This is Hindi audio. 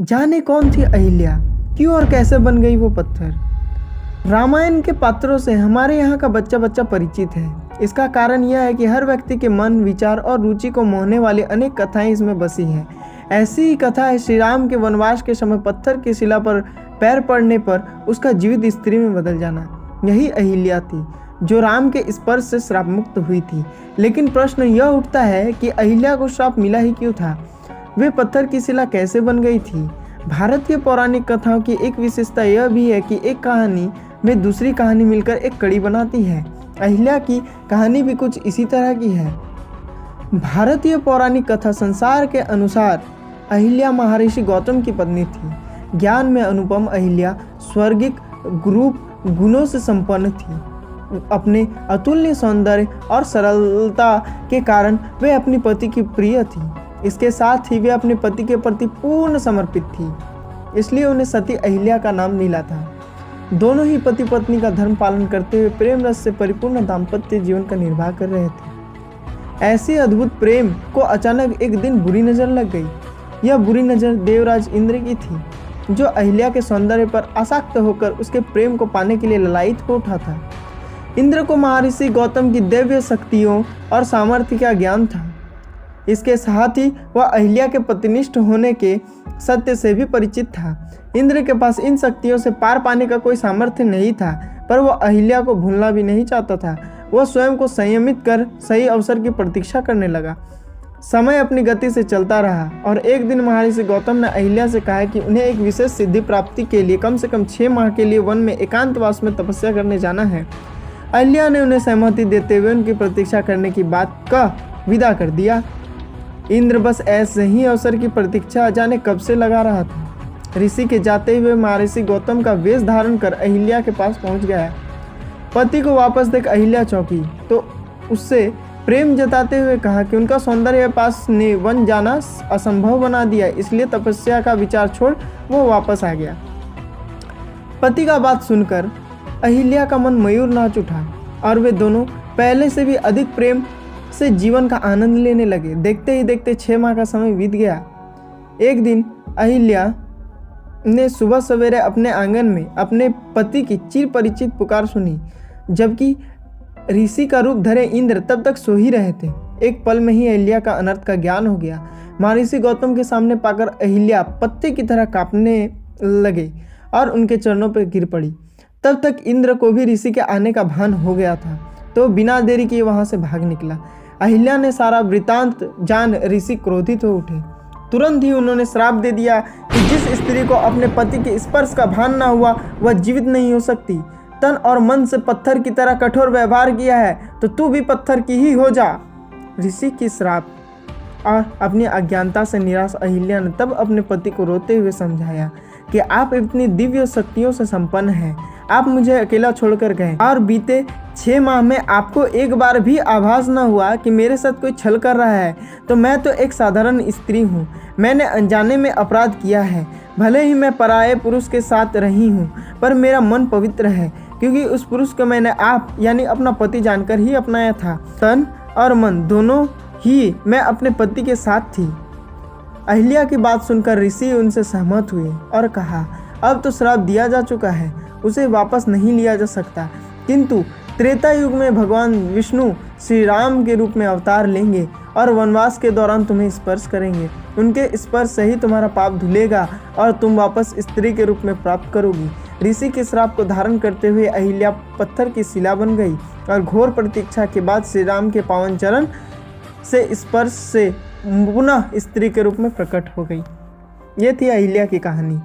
जाने कौन थी अहिल्या, क्यों और कैसे बन गई वो पत्थर। रामायण के पात्रों से हमारे यहाँ का बच्चा बच्चा परिचित है। इसका कारण यह है कि हर व्यक्ति के मन, विचार और रुचि को मोहने वाली अनेक कथाएं इसमें बसी हैं। ऐसी ही कथा है श्री राम के वनवास के समय पत्थर की शिला पर पैर पड़ने पर उसका जीवित स्त्री में बदल जाना। यही अहिल्या थी जो राम के स्पर्श से श्राप मुक्त हुई थी। लेकिन प्रश्न यह उठता है कि अहिल्या को श्राप मिला ही क्यों था? वे पत्थर की शिला कैसे बन गई थी? भारतीय पौराणिक कथाओं की एक विशेषता यह भी है कि एक कहानी में दूसरी कहानी मिलकर एक कड़ी बनाती है। अहिल्या की कहानी भी कुछ इसी तरह की है। भारतीय पौराणिक कथा संसार के अनुसार अहिल्या महर्षि गौतम की पत्नी थी। ज्ञान में अनुपम अहिल्या स्वर्गिक रूप गुणों से संपन्न थी। अपने अतुल्य सौंदर्य और सरलता के कारण वे अपनी पति की प्रिय थी। इसके साथ ही वे अपने पति के प्रति पूर्ण समर्पित थी, इसलिए उन्हें सती अहिल्या का नाम मिला था। दोनों ही पति पत्नी का धर्म पालन करते हुए प्रेम रस से परिपूर्ण दाम्पत्य जीवन का निर्वाह कर रहे थे। ऐसी अद्भुत प्रेम को अचानक एक दिन बुरी नजर लग गई। यह बुरी नजर देवराज इंद्र की थी, जो अहिल्या के सौंदर्य पर आसक्त होकर उसके प्रेम को पाने के लिए ललायित हो उठा था। इंद्र को महर्षि गौतम की दिव्य शक्तियों और सामर्थ्य का ज्ञान था। इसके साथ ही वह अहिल्या के पतिनिष्ठ होने के सत्य से भी परिचित था। इंद्र के पास इन शक्तियों से पार पाने का कोई सामर्थ्य नहीं था, पर वह अहिल्या को भूलना भी नहीं चाहता था। वह स्वयं को संयमित कर सही अवसर की प्रतीक्षा करने लगा। समय अपनी गति से चलता रहा और एक दिन महर्षि गौतम ने अहिल्या से कहा कि उन्हें एक विशेष सिद्धि प्राप्ति के लिए कम से कम 6 माह के लिए वन में एकांतवास में तपस्या करने जाना है। अहिल्या ने उन्हें सहमति देते हुए उनकी प्रतीक्षा करने की बात कह विदा कर दिया। इंद्र बस ऐसे ही अवसर की प्रतीक्षा जाने कब से लगा रहा था। ऋषि के जाते हुए महर्षि गौतम का वेश धारण कर अहिल्या के पास पहुंच गया। पति को वापस देख अहिल्या चौंकी तो उससे प्रेम जताते हुए कहा कि उनका सौंदर्य पास ने वन जाना असंभव बना दिया, इसलिए तपस्या का विचार छोड़ वो वापस आ गया। पति का बात सुनकर अहिल्या का मन मयूर नाच उठा और वे दोनों पहले से भी अधिक प्रेम से जीवन का आनंद लेने लगे। देखते ही देखते 6 माह का समय बीत गया। एक दिन अहिल्या ने सुबह सवेरे अपने आंगन में अपने पति की चिर परिचित पुकार सुनी, जबकि ऋषि का रूप धरे इंद्र तब तक सो ही रहे थे। एक पल में ही अहिल्या का अनर्थ का ज्ञान हो गया। महर्षि गौतम के सामने पाकर अहिल्या पत्ते की तरह कांपने लगे और उनके चरणों पर गिर पड़ी। तब तक इंद्र को भी ऋषि के आने का भान हो गया था, तो बिना देरी किए वहां से भाग निकला। अहिल्या ने सारा वृतांत जान ऋषि क्रोधित हो उठे। तुरंत ही उन्होंने श्राप दे दिया कि जिस स्त्री को अपने पति के स्पर्श का भान न हुआ वह जीवित नहीं हो सकती। तन और मन से पत्थर की तरह कठोर व्यवहार किया है तो तू भी पत्थर की ही हो जा। ऋषि की श्राप और अपनी अज्ञानता से निराश अहिल्या ने तब अपने पति को रोते हुए समझाया कि आप इतनी दिव्य शक्तियों से संपन्न हैं, आप मुझे अकेला छोड़कर गए और बीते 6 माह में आपको एक बार भी आभास न हुआ कि मेरे साथ कोई छल कर रहा है। तो मैं तो एक साधारण स्त्री हूँ, मैंने अनजाने में अपराध किया है। भले ही मैं पराये पुरुष के साथ रही हूँ, पर मेरा मन पवित्र है, क्योंकि उस पुरुष को मैंने आप यानी अपना पति जानकर ही अपनाया था। तन और मन दोनों ही मैं अपने पति के साथ थी। अहिल्या की बात सुनकर ऋषि उनसे सहमत हुए और कहा, अब तो श्राप दिया जा चुका है, उसे वापस नहीं लिया जा सकता। किंतु त्रेता युग में भगवान विष्णु श्री राम के रूप में अवतार लेंगे और वनवास के दौरान तुम्हें स्पर्श करेंगे। उनके स्पर्श से ही तुम्हारा पाप धुलेगा और तुम वापस स्त्री के रूप में प्राप्त करोगी। ऋषि के श्राप को धारण करते हुए अहिल्या पत्थर की शिला बन गई और घोर प्रतीक्षा के बाद श्री राम के पावन चरण से स्पर्श से पुनः स्त्री के रूप में प्रकट हो गई। ये थी अहिल्या की कहानी।